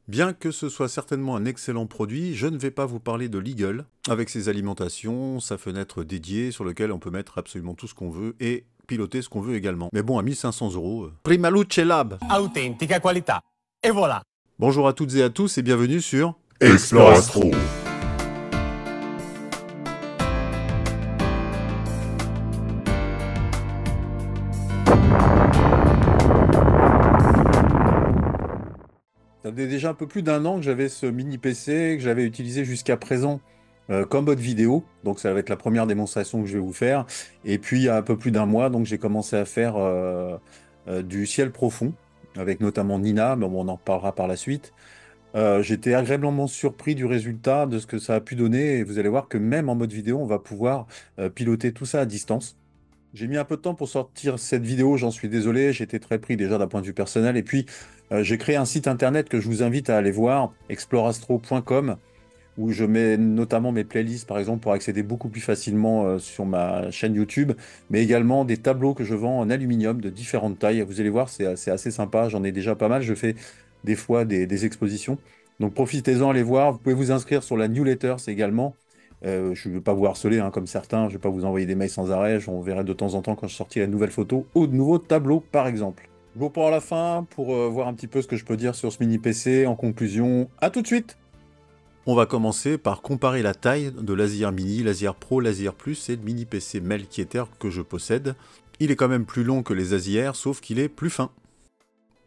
Bien que ce soit certainement un excellent produit, je ne vais pas vous parler de l'Eagle, avec ses alimentations, sa fenêtre dédiée sur laquelle on peut mettre absolument tout ce qu'on veut et piloter ce qu'on veut également. Mais bon, à 1500 €, Prima Luce Lab. Autentica qualità. Et voilà. Bonjour à toutes et à tous et bienvenue sur Explore Astro. Ça faisait déjà un peu plus d'un an que j'avais ce mini PC que j'avais utilisé jusqu'à présent comme mode vidéo. Donc ça va être la première démonstration que je vais vous faire. Et puis il y a un peu plus d'un mois, donc j'ai commencé à faire du ciel profond avec notamment Nina, mais bon, on en reparlera par la suite. J'étais agréablement surpris du résultat, de ce que ça a pu donner. Et vous allez voir que même en mode vidéo, on va pouvoir piloter tout ça à distance. J'ai mis un peu de temps pour sortir cette vidéo, j'en suis désolé, j'étais très pris déjà d'un point de vue personnel. Et puis, j'ai créé un site internet que je vous invite à aller voir, explorastro.com, où je mets notamment mes playlists, par exemple, pour accéder beaucoup plus facilement sur ma chaîne YouTube, mais également des tableaux que je vends en aluminium de différentes tailles. Vous allez voir, c'est assez sympa, j'en ai déjà pas mal, je fais des fois des expositions. Donc profitez-en, allez voir, vous pouvez vous inscrire sur la newsletter, c'est également. Je ne veux pas vous harceler comme certains, je ne vais pas vous envoyer des mails sans arrêt, on verra de temps en temps quand je sortirai une nouvelle photo ou de nouveaux tableaux par exemple. Je vous reprends à la fin pour voir un petit peu ce que je peux dire sur ce mini PC. En conclusion, à tout de suite. On va commencer par comparer la taille de l'Azier Mini, l'Azier Pro, l'Azier Plus et le mini PC Melchior que je possède. Il est quand même plus long que les Azier, sauf qu'il est plus fin.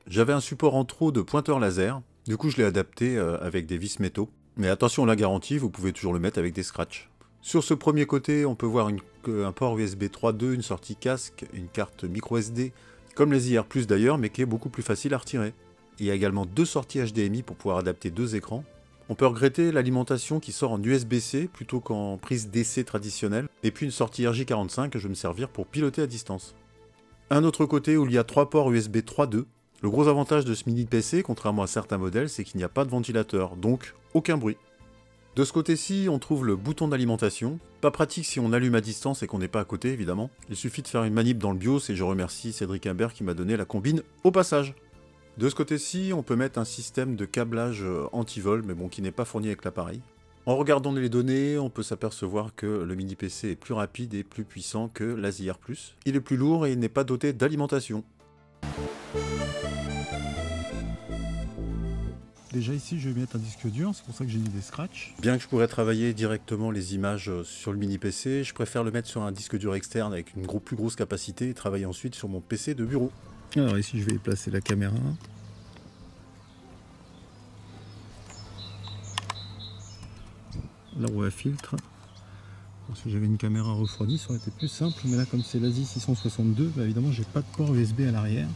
J'avais un support en trop de pointeur laser, du coup je l'ai adapté avec des vis métaux. Mais attention, la garantie, vous pouvez toujours le mettre avec des scratchs. Sur ce premier côté, on peut voir un port USB 3.2, une sortie casque, une carte micro SD, comme les IR+, d'ailleurs, mais qui est beaucoup plus facile à retirer. Il y a également deux sorties HDMI pour pouvoir adapter deux écrans. On peut regretter l'alimentation qui sort en USB-C plutôt qu'en prise DC traditionnelle, et puis une sortie RJ45 que je vais me servir pour piloter à distance. Un autre côté où il y a trois ports USB 3.2. Le gros avantage de ce mini PC, contrairement à certains modèles, c'est qu'il n'y a pas de ventilateur, donc aucun bruit. De ce côté-ci, on trouve le bouton d'alimentation. Pas pratique si on allume à distance et qu'on n'est pas à côté, évidemment. Il suffit de faire une manip dans le BIOS et je remercie Cédric Imbert qui m'a donné la combine au passage. De ce côté-ci, on peut mettre un système de câblage anti-vol, mais bon, qui n'est pas fourni avec l'appareil. En regardant les données, on peut s'apercevoir que le mini PC est plus rapide et plus puissant que l'Azier Plus. Il est plus lourd et il n'est pas doté d'alimentation. Déjà ici je vais mettre un disque dur, c'est pour ça que j'ai mis des scratchs. Bien que je pourrais travailler directement les images sur le mini PC, je préfère le mettre sur un disque dur externe avec une plus grosse capacité et travailler ensuite sur mon PC de bureau. Alors ici je vais placer la caméra. La roue à filtre. Alors, si j'avais une caméra refroidie ça aurait été plus simple, mais là comme c'est l'Asie 662, bah, évidemment j'ai pas de port USB à l'arrière.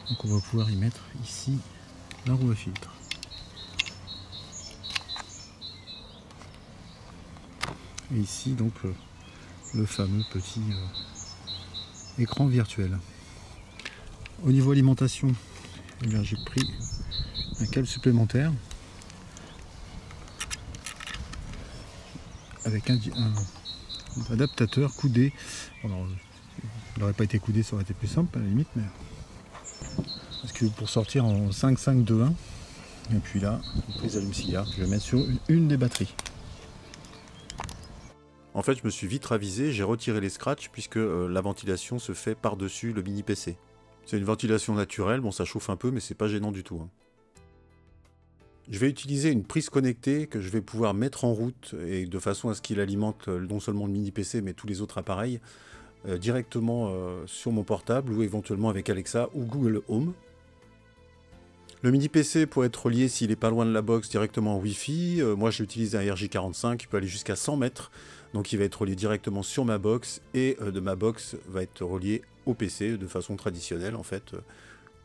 Donc on va pouvoir y mettre ici la roue à filtre. Et ici donc le fameux petit écran virtuel. Au niveau alimentation, eh bien, j'ai pris un câble supplémentaire avec un adaptateur coudé. Alors, il n'aurait pas été coudé, ça aurait été plus simple à la limite, mais parce que pour sortir en 5.5.2.1, et puis là, prise allume-cigare, je vais mettre sur une des batteries. En fait, je me suis vite ravisé, j'ai retiré les scratchs puisque la ventilation se fait par-dessus le mini PC. C'est une ventilation naturelle, bon ça chauffe un peu mais c'est pas gênant du tout. Je vais utiliser une prise connectée que je vais pouvoir mettre en route et de façon à ce qu'il alimente non seulement le mini PC mais tous les autres appareils directement sur mon portable ou éventuellement avec Alexa ou Google Home. Le mini PC pourrait être relié s'il n'est pas loin de la box directement en Wi-Fi. Moi j'utilise un RJ45 qui peut aller jusqu'à 100 mètres. Donc il va être relié directement sur ma box et de ma box va être relié au PC de façon traditionnelle en fait. De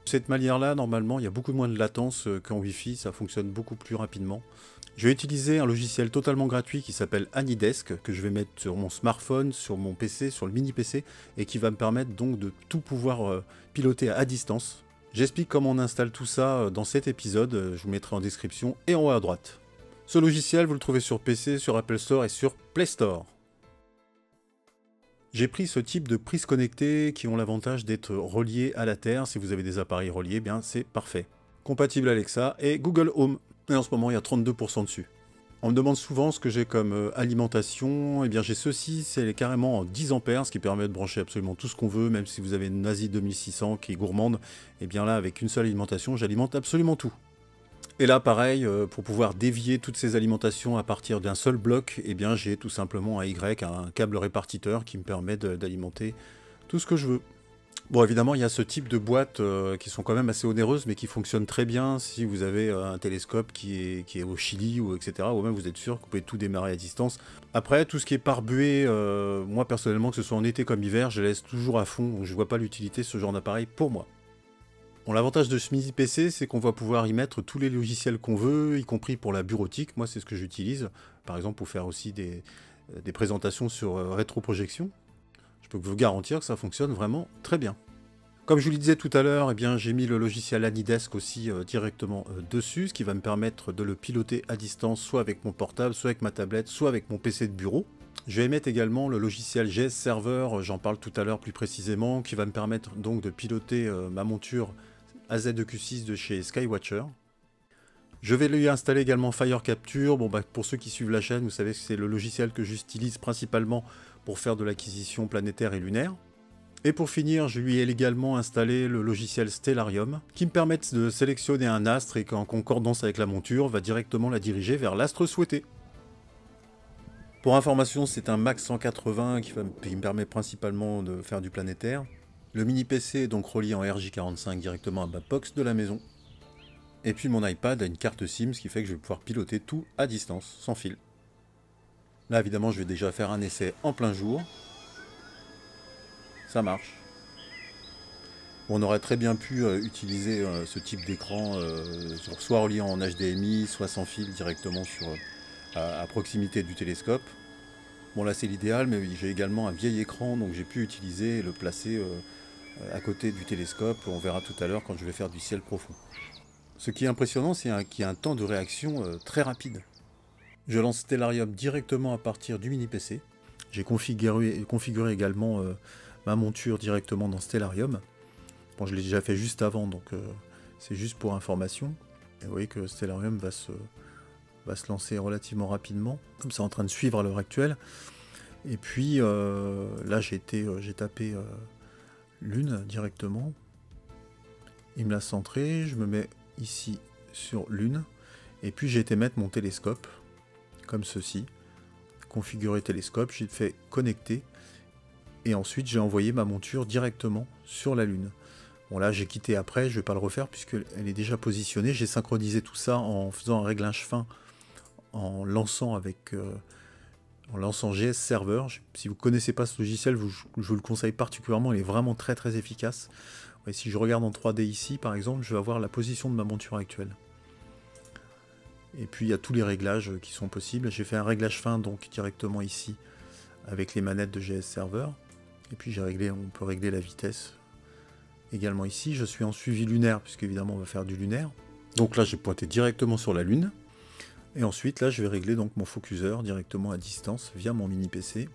cette manière-là, normalement, il y a beaucoup moins de latence qu'en Wi-Fi, ça fonctionne beaucoup plus rapidement. Je vais utiliser un logiciel totalement gratuit qui s'appelle AnyDesk, que je vais mettre sur mon smartphone, sur mon PC, sur le mini PC, et qui va me permettre donc de tout pouvoir piloter à distance. J'explique comment on installe tout ça dans cet épisode, je vous mettrai en description et en haut à droite. Ce logiciel, vous le trouvez sur PC, sur Apple Store et sur Play Store. J'ai pris ce type de prises connectées qui ont l'avantage d'être reliées à la Terre. Si vous avez des appareils reliés, bien c'est parfait. compatible Alexa et Google Home. Et en ce moment, il y a 32% dessus. On me demande souvent ce que j'ai comme alimentation. Eh bien, j'ai ceci, c'est carrément en 10 ampères, ce qui permet de brancher absolument tout ce qu'on veut, même si vous avez une Nazi 2600 qui est gourmande. Eh bien là, avec une seule alimentation, j'alimente absolument tout. Et là, pareil, pour pouvoir dévier toutes ces alimentations à partir d'un seul bloc, eh bien, j'ai tout simplement un Y, un câble répartiteur qui me permet d'alimenter tout ce que je veux. Bon, évidemment, il y a ce type de boîtes qui sont quand même assez onéreuses, mais qui fonctionnent très bien si vous avez un télescope qui est au Chili, ou etc. Ou même vous êtes sûr que vous pouvez tout démarrer à distance. Après, tout ce qui est pare-buée, moi personnellement, que ce soit en été comme hiver, je laisse toujours à fond. Donc je ne vois pas l'utilité de ce genre d'appareil pour moi. Bon, l'avantage de ce mini PC, c'est qu'on va pouvoir y mettre tous les logiciels qu'on veut, y compris pour la bureautique. Moi, c'est ce que j'utilise, par exemple, pour faire aussi des présentations sur rétroprojection. Je peux vous garantir que ça fonctionne vraiment très bien. Comme je vous le disais tout à l'heure, eh bien, j'ai mis le logiciel AnyDesk aussi directement dessus, ce qui va me permettre de le piloter à distance, soit avec mon portable, soit avec ma tablette, soit avec mon PC de bureau. Je vais mettre également le logiciel GS Server, j'en parle tout à l'heure plus précisément, qui va me permettre donc de piloter ma monture AZ2Q6 de chez Skywatcher. Je vais lui installer également Fire Capture. Bon, pour ceux qui suivent la chaîne, vous savez que c'est le logiciel que j'utilise principalement pour faire de l'acquisition planétaire et lunaire. Et pour finir, je lui ai également installé le logiciel Stellarium, qui me permet de sélectionner un astre et qu'en concordance avec la monture, va directement la diriger vers l'astre souhaité. Pour information, c'est un Mac 180 qui me permet principalement de faire du planétaire. Le mini PC est donc relié en RJ45 directement à ma box de la maison. Et puis mon iPad a une carte SIM, ce qui fait que je vais pouvoir piloter tout à distance, sans fil. Là évidemment je vais déjà faire un essai en plein jour. Ça marche. On aurait très bien pu utiliser ce type d'écran soit relié en HDMI, soit sans fil directement à proximité du télescope. Bon là c'est l'idéal, mais j'ai également un vieil écran, donc j'ai pu utiliser et le placer à côté du télescope. On verra tout à l'heure quand je vais faire du ciel profond. Ce qui est impressionnant, c'est qu'il y a un temps de réaction très rapide. Je lance Stellarium directement à partir du mini PC. J'ai configuré également ma monture directement dans Stellarium. Bon, je l'ai déjà fait juste avant, donc c'est juste pour information. Et vous voyez que Stellarium va se lancer relativement rapidement, comme c'est en train de suivre à l'heure actuelle. Et puis là, j'ai tapé Lune directement. Il me l'a centré, je me mets ici sur Lune, et puis j'ai été mettre mon télescope, comme ceci, configurer télescope, j'ai fait connecter, et ensuite j'ai envoyé ma monture directement sur la Lune. Bon là j'ai quitté après, je vais pas le refaire puisqu'elle est déjà positionnée, j'ai synchronisé tout ça en faisant un réglage fin, en lançant GS Server. Si vous ne connaissez pas ce logiciel, je vous le conseille particulièrement, il est vraiment très très efficace. Et si je regarde en 3D ici, par exemple, je vais avoir la position de ma monture actuelle. Et puis il y a tous les réglages qui sont possibles. J'ai fait un réglage fin donc directement ici avec les manettes de GS Server. Et puis on peut régler la vitesse également ici. Je suis en suivi lunaire puisque évidemment on va faire du lunaire. Donc là j'ai pointé directement sur la Lune. Et ensuite là je vais régler donc mon focuseur directement à distance via mon mini PC.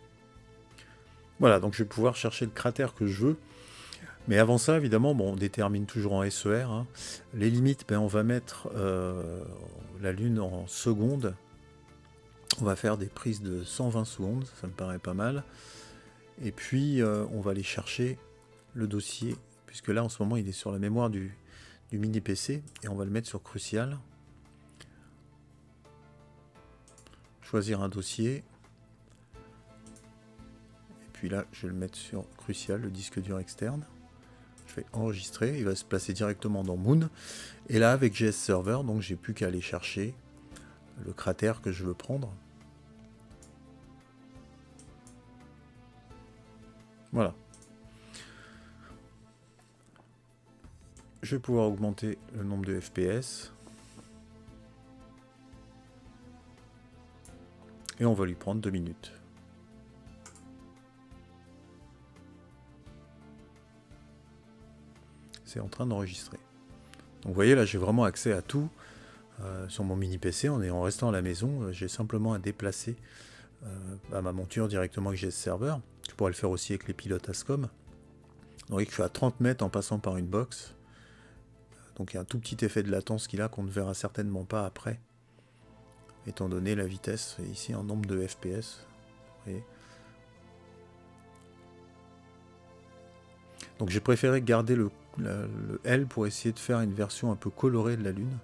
Voilà, donc je vais pouvoir chercher le cratère que je veux. Mais avant ça, évidemment, bon, on détermine toujours en SER. Hein. Les limites, on va mettre la Lune en secondes. On va faire des prises de 120 secondes, ça me paraît pas mal. Et puis, on va aller chercher le dossier, puisque là, en ce moment, il est sur la mémoire du mini PC, et on va le mettre sur Crucial. Choisir un dossier. Et puis là, je vais le mettre sur Crucial, le disque dur externe. Je fais enregistrer, il va se placer directement dans Moon. Et là, avec GS Server, donc j'ai plus qu'à aller chercher le cratère que je veux prendre. Voilà. Je vais pouvoir augmenter le nombre de FPS. Et on va lui prendre 2 minutes. C'est en train d'enregistrer. Donc vous voyez là j'ai vraiment accès à tout sur mon mini PC en restant à la maison. J'ai simplement à déplacer à ma monture directement avec GS Server. Je pourrais le faire aussi avec les pilotes Ascom. Donc vous voyez que je suis à 30 mètres en passant par une box. Donc il y a un tout petit effet de latence qu'il a qu'on ne verra certainement pas après, étant donné la vitesse, et ici un nombre de FPS. Vous voyez. Donc j'ai préféré garder le L pour essayer de faire une version un peu colorée de la Lune.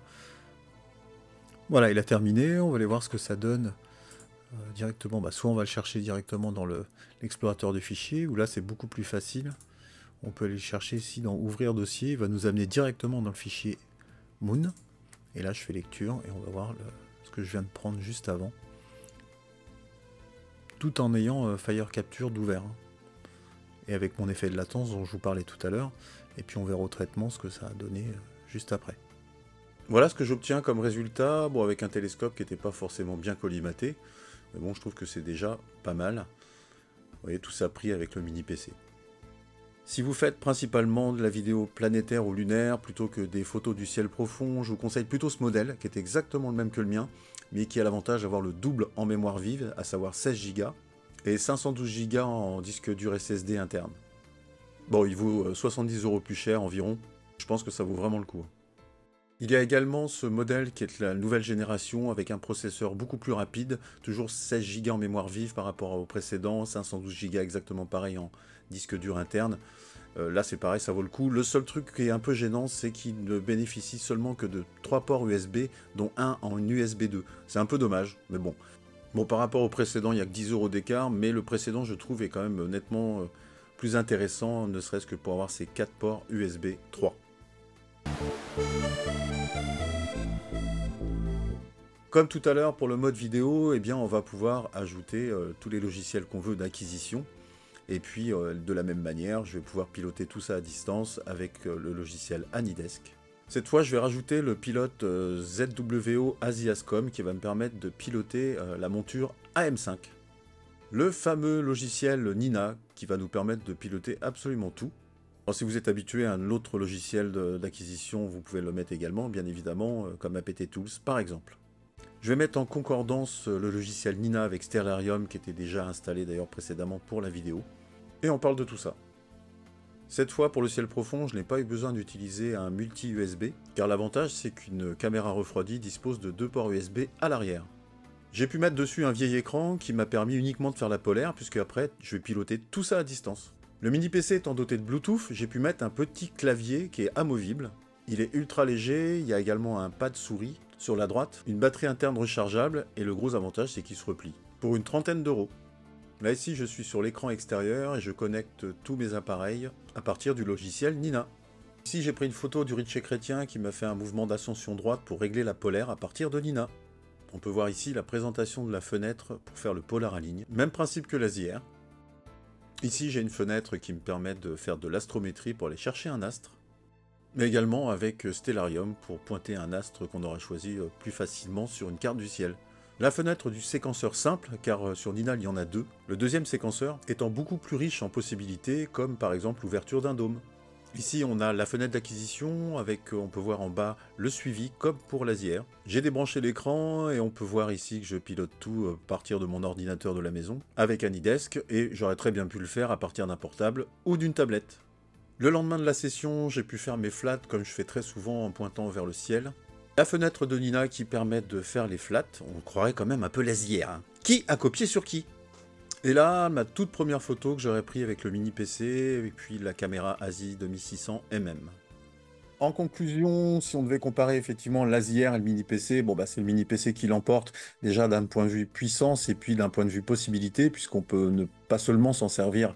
Voilà, il a terminé, on va aller voir ce que ça donne directement. Soit on va le chercher directement dans l'explorateur de fichiers, où là c'est beaucoup plus facile. On peut aller le chercher ici dans Ouvrir dossier, il va nous amener directement dans le fichier Moon. Et là je fais lecture et on va voir ce que je viens de prendre juste avant. Tout en ayant Fire Capture d'ouvert. Et avec mon effet de latence dont je vous parlais tout à l'heure. Et puis on verra au traitement ce que ça a donné juste après. Voilà ce que j'obtiens comme résultat, avec un télescope qui n'était pas forcément bien collimaté. Mais bon, je trouve que c'est déjà pas mal. Vous voyez, tout ça pris avec le mini PC. Si vous faites principalement de la vidéo planétaire ou lunaire, plutôt que des photos du ciel profond, je vous conseille plutôt ce modèle, qui est exactement le même que le mien, mais qui a l'avantage d'avoir le double en mémoire vive, à savoir 16 Go, et 512 Go en disque dur SSD interne. Bon, il vaut 70 € plus cher environ, je pense que ça vaut vraiment le coup. Il y a également ce modèle qui est la nouvelle génération avec un processeur beaucoup plus rapide, toujours 16 Go en mémoire vive par rapport au précédent, 512 Go exactement pareil en disque dur interne. Là c'est pareil, ça vaut le coup. Le seul truc qui est un peu gênant, c'est qu'il ne bénéficie seulement que de 3 ports USB, dont un en USB 2. C'est un peu dommage, mais bon. Bon, par rapport au précédent, il n'y a que 10 € d'écart, mais le précédent, je trouve, est quand même nettement plus intéressant, ne serait-ce que pour avoir ces 4 ports USB 3. Comme tout à l'heure pour le mode vidéo, eh bien on va pouvoir ajouter tous les logiciels qu'on veut d'acquisition. Et puis de la même manière, je vais pouvoir piloter tout ça à distance avec le logiciel AnyDesk. Cette fois, je vais rajouter le pilote ZWO AsiaScom qui va me permettre de piloter la monture AM5. Le fameux logiciel Nina qui va nous permettre de piloter absolument tout. Alors, si vous êtes habitué à un autre logiciel d'acquisition, vous pouvez le mettre également, bien évidemment, comme APT Tools par exemple. Je vais mettre en concordance le logiciel Nina avec Stellarium qui était déjà installé d'ailleurs précédemment pour la vidéo. Et on parle de tout ça. Cette fois pour le ciel profond, je n'ai pas eu besoin d'utiliser un multi-USB, car l'avantage c'est qu'une caméra refroidie dispose de 2 ports USB à l'arrière. J'ai pu mettre dessus un vieil écran qui m'a permis uniquement de faire la polaire, puisque après je vais piloter tout ça à distance. Le mini PC étant doté de Bluetooth, j'ai pu mettre un petit clavier qui est amovible. Il est ultra léger, il y a également un pad souris sur la droite, une batterie interne rechargeable, et le gros avantage c'est qu'il se replie, pour une trentaine d'euros. Là ici je suis sur l'écran extérieur et je connecte tous mes appareils à partir du logiciel Nina. Ici j'ai pris une photo du Richer Chrétien qui m'a fait un mouvement d'ascension droite pour régler la polaire à partir de Nina. On peut voir ici la présentation de la fenêtre pour faire le polar à ligne, même principe que l'ASIR. Ici j'ai une fenêtre qui me permet de faire de l'astrométrie pour aller chercher un astre, mais également avec Stellarium pour pointer un astre qu'on aura choisi plus facilement sur une carte du ciel. La fenêtre du séquenceur simple, car sur Nina il y en a 2, le deuxième séquenceur étant beaucoup plus riche en possibilités, comme par exemple l'ouverture d'un dôme. Ici on a la fenêtre d'acquisition, avec on peut voir en bas le suivi, comme pour l'ASIR. J'ai débranché l'écran, et on peut voir ici que je pilote tout à partir de mon ordinateur de la maison, avec AnyDesk, et j'aurais très bien pu le faire à partir d'un portable ou d'une tablette. Le lendemain de la session, j'ai pu faire mes flats comme je fais très souvent en pointant vers le ciel. La fenêtre de Nina qui permet de faire les flats, on croirait quand même un peu l'ASIR. Hein. Qui a copié sur qui? Et là, ma toute première photo que j'aurais pris avec le mini PC, et puis la caméra ASI 2600 mm. En conclusion, si on devait comparer effectivement l'ASIR et le mini PC, c'est le mini PC qui l'emporte, déjà d'un point de vue puissance et puis d'un point de vue possibilité, puisqu'on peut ne pas seulement s'en servir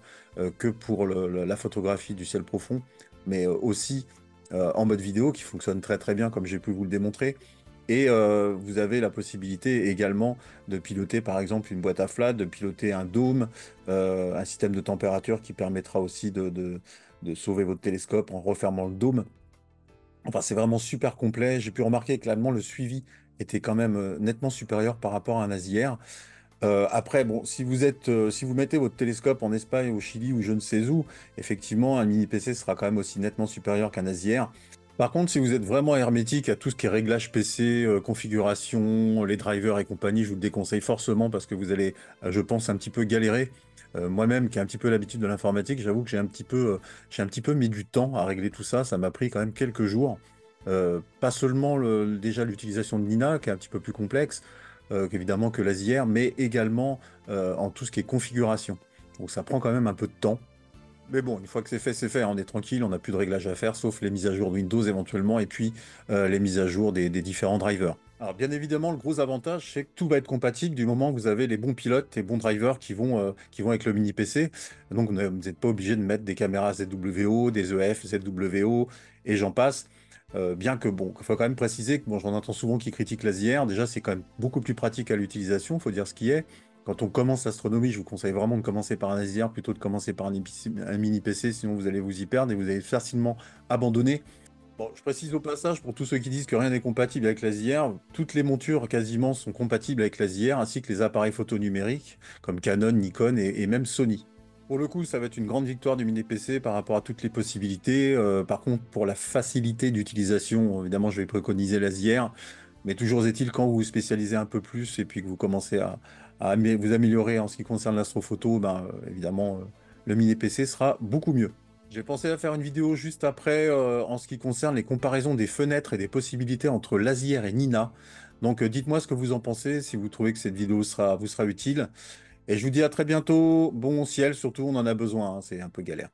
que pour la photographie du ciel profond, mais aussi en mode vidéo qui fonctionne très très bien comme j'ai pu vous le démontrer. Et vous avez la possibilité également de piloter par exemple une boîte à flat, de piloter un dôme, un système de température qui permettra aussi de sauver votre télescope en refermant le dôme. Enfin, c'est vraiment super complet. J'ai pu remarquer que le suivi était quand même nettement supérieur par rapport à un ASIR. Après, si vous mettez votre télescope en Espagne, au Chili ou je ne sais où, effectivement, un mini PC sera quand même aussi nettement supérieur qu'un ASIR. Par contre, si vous êtes vraiment hermétique à tout ce qui est réglage PC, configuration, les drivers et compagnie, je vous le déconseille forcément parce que vous allez, je pense, un petit peu galérer. Moi-même, qui ai un petit peu l'habitude de l'informatique, j'avoue que j'ai un petit peu mis du temps à régler tout ça. Ça m'a pris quand même quelques jours. Pas seulement déjà l'utilisation de Nina, qui est un petit peu plus complexe, qu'évidemment que Lazier, mais également en tout ce qui est configuration. Donc ça prend quand même un peu de temps. Mais bon, une fois que c'est fait, on est tranquille, on n'a plus de réglages à faire, sauf les mises à jour de Windows éventuellement, et puis les mises à jour des différents drivers. Alors bien évidemment, le gros avantage, c'est que tout va être compatible du moment que vous avez les bons pilotes et bons drivers qui vont avec le mini PC. Donc vous n'êtes pas obligé de mettre des caméras ZWO, des EF, ZWO, et j'en passe. Bien que bon, il faut quand même préciser que bon, j'en entends souvent qui critiquent l'ASIR. Déjà, c'est quand même beaucoup plus pratique à l'utilisation, il faut dire ce qui est. Quand on commence l'astronomie, je vous conseille vraiment de commencer par un ASIR plutôt de commencer par un mini PC, sinon vous allez vous y perdre et vous allez facilement abandonner. Bon, je précise au passage, pour tous ceux qui disent que rien n'est compatible avec l'ASIR, toutes les montures quasiment sont compatibles avec l'ASIR, ainsi que les appareils photo numériques, comme Canon, Nikon et même Sony. Pour le coup, ça va être une grande victoire du mini PC par rapport à toutes les possibilités. Par contre, pour la facilité d'utilisation, évidemment, je vais préconiser l'ASIR. Mais toujours est-il, quand vous vous spécialisez un peu plus et puis que vous commencez à vous améliorer en ce qui concerne l'astrophoto, ben, évidemment, le mini PC sera beaucoup mieux. J'ai pensé à faire une vidéo juste après en ce qui concerne les comparaisons des fenêtres et des possibilités entre Lazier et Nina. Donc dites-moi ce que vous en pensez, si vous trouvez que cette vidéo vous sera utile. Et je vous dis à très bientôt. Bon ciel, surtout, on en a besoin, hein, c'est un peu galère.